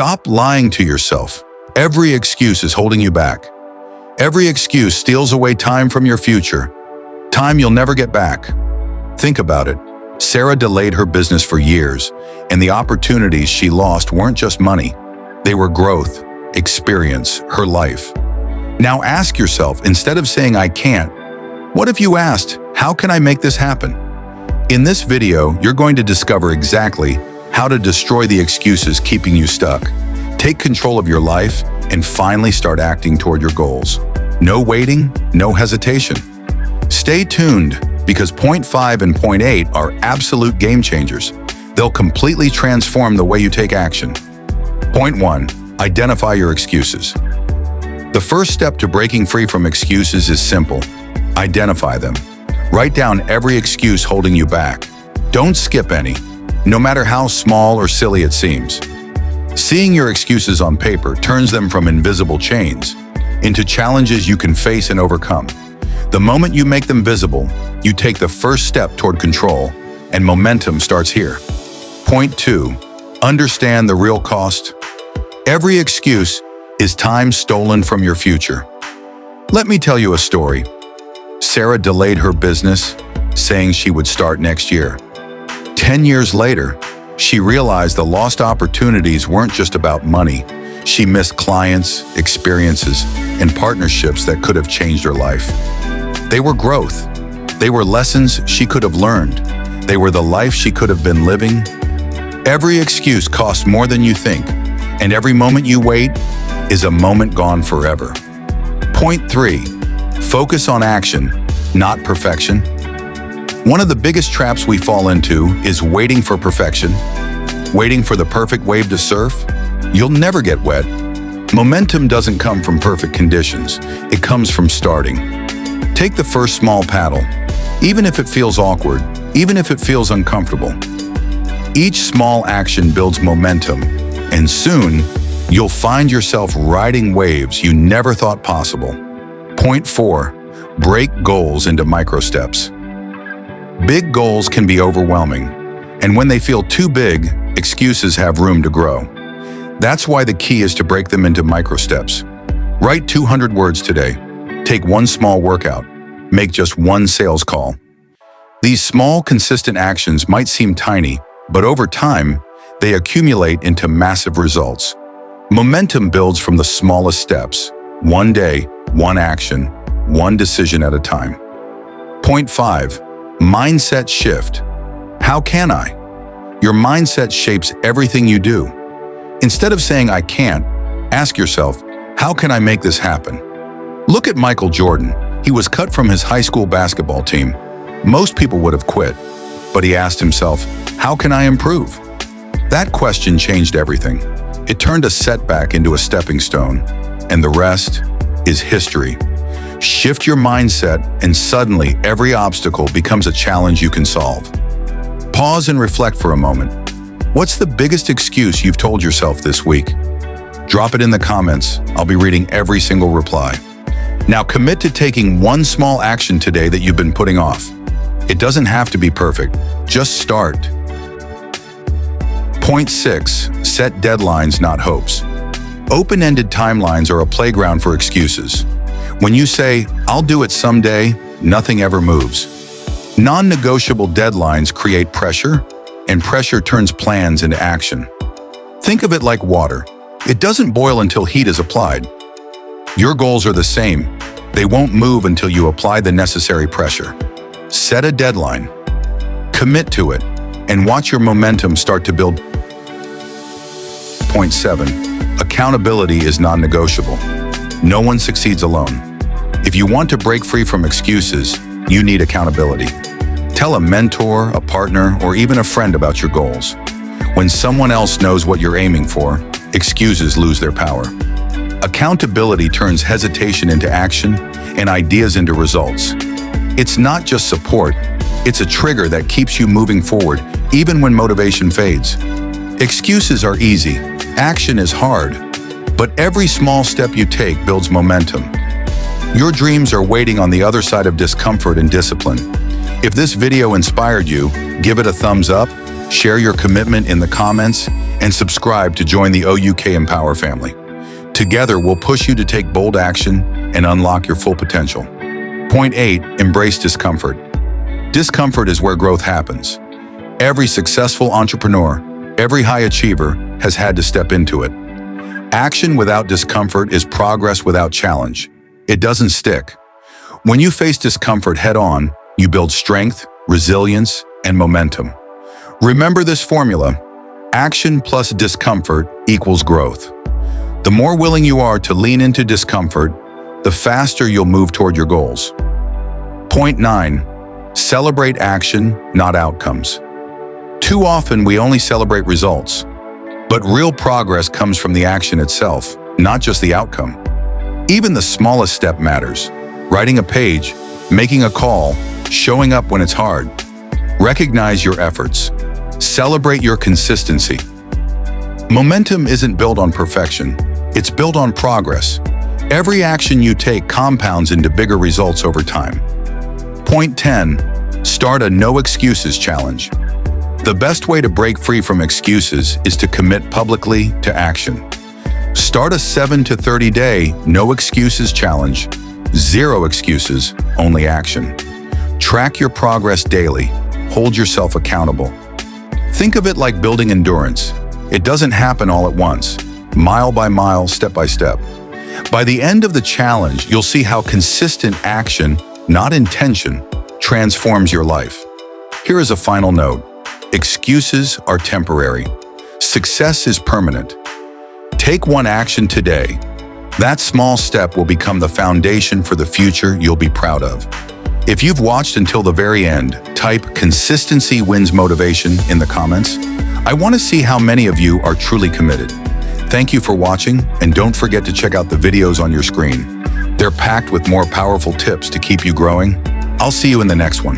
Stop lying to yourself. Every excuse is holding you back. Every excuse steals away time from your future. Time you'll never get back. Think about it. Sarah delayed her business for years, and the opportunities she lost weren't just money. They were growth, experience, her life. Now ask yourself, instead of saying, "I can't," what if you asked, "How can I make this happen?" In this video, you're going to discover exactly how to destroy the excuses keeping you stuck. Take control of your life and finally start acting toward your goals. No waiting, no hesitation. Stay tuned, because point 5 and point 8 are absolute game changers. They'll completely transform the way you take action. Point 1. Identify your excuses. The first step to breaking free from excuses is simple. Identify them. Write down every excuse holding you back. Don't skip any, no matter how small or silly it seems. Seeing your excuses on paper turns them from invisible chains into challenges you can face and overcome. The moment you make them visible, you take the first step toward control, and momentum starts here. Point 2. Understand the real cost. Every excuse is time stolen from your future. Let me tell you a story. Sarah delayed her business, saying she would start next year. 10 years later, she realized the lost opportunities weren't just about money. She missed clients, experiences, and partnerships that could have changed her life. They were growth. They were lessons she could have learned. They were the life she could have been living. Every excuse costs more than you think, and every moment you wait is a moment gone forever. Point 3. Focus on action, not perfection. One of the biggest traps we fall into is waiting for perfection, waiting for the perfect wave to surf. You'll never get wet. Momentum doesn't come from perfect conditions. It comes from starting. Take the first small paddle, even if it feels awkward, even if it feels uncomfortable. Each small action builds momentum, and soon you'll find yourself riding waves you never thought possible. Point 4. Break goals into micro steps. Big goals can be overwhelming, and when they feel too big, excuses have room to grow. That's why the key is to break them into micro steps. Write 200 words today. Take one small workout. Make just one sales call. These small, consistent actions might seem tiny, but over time, they accumulate into massive results. Momentum builds from the smallest steps. One day, one action, one decision at a time. Point 5. Mindset shift. How can I? Your mindset shapes everything you do. Instead of saying, "I can't," ask yourself, "How can I make this happen?" Look at Michael Jordan. He was cut from his high school basketball team. Most people would have quit, but he asked himself, "How can I improve?" That question changed everything. It turned a setback into a stepping stone, and the rest is history. Shift your mindset, and suddenly every obstacle becomes a challenge you can solve. Pause and reflect for a moment. What's the biggest excuse you've told yourself this week? Drop it in the comments. I'll be reading every single reply. Now commit to taking one small action today that you've been putting off. It doesn't have to be perfect. Just start. Point 6. Set deadlines, not hopes. Open-ended timelines are a playground for excuses. When you say, "I'll do it someday," nothing ever moves. Non-negotiable deadlines create pressure, and pressure turns plans into action. Think of it like water. It doesn't boil until heat is applied. Your goals are the same. They won't move until you apply the necessary pressure. Set a deadline, commit to it, and watch your momentum start to build. Point 7. Accountability is non-negotiable. No one succeeds alone. If you want to break free from excuses, you need accountability. Tell a mentor, a partner, or even a friend about your goals. When someone else knows what you're aiming for, excuses lose their power. Accountability turns hesitation into action and ideas into results. It's not just support, it's a trigger that keeps you moving forward even when motivation fades. Excuses are easy, action is hard, but every small step you take builds momentum. Your dreams are waiting on the other side of discomfort and discipline. If this video inspired you, give it a thumbs up, share your commitment in the comments, and subscribe to join the OUK Empower family. Together, we'll push you to take bold action and unlock your full potential. Point 8, embrace discomfort. Discomfort is where growth happens. Every successful entrepreneur, every high achiever has had to step into it. Action without discomfort is progress without challenge. It doesn't stick. When you face discomfort head-on, you build strength, resilience, and momentum. Remember this formula: action plus discomfort equals growth. The more willing you are to lean into discomfort, the faster you'll move toward your goals. Point 9, celebrate action, not outcomes. Too often we only celebrate results, but real progress comes from the action itself, not just the outcome. Even the smallest step matters. Writing a page, making a call, showing up when it's hard. Recognize your efforts. Celebrate your consistency. Momentum isn't built on perfection. It's built on progress. Every action you take compounds into bigger results over time. Point 10, start a no excuses challenge. The best way to break free from excuses is to commit publicly to action. Start a 7 to 30 day no excuses challenge. 0 excuses, only action. Track your progress daily. Hold yourself accountable. Think of it like building endurance. It doesn't happen all at once, mile by mile, step by step. By the end of the challenge, you'll see how consistent action, not intention, transforms your life. Here is a final note. Excuses are temporary. Success is permanent. Take one action today. That small step will become the foundation for the future you'll be proud of. If you've watched until the very end, type "Consistency wins motivation" in the comments. I want to see how many of you are truly committed. Thank you for watching, and don't forget to check out the videos on your screen. They're packed with more powerful tips to keep you growing. I'll see you in the next one.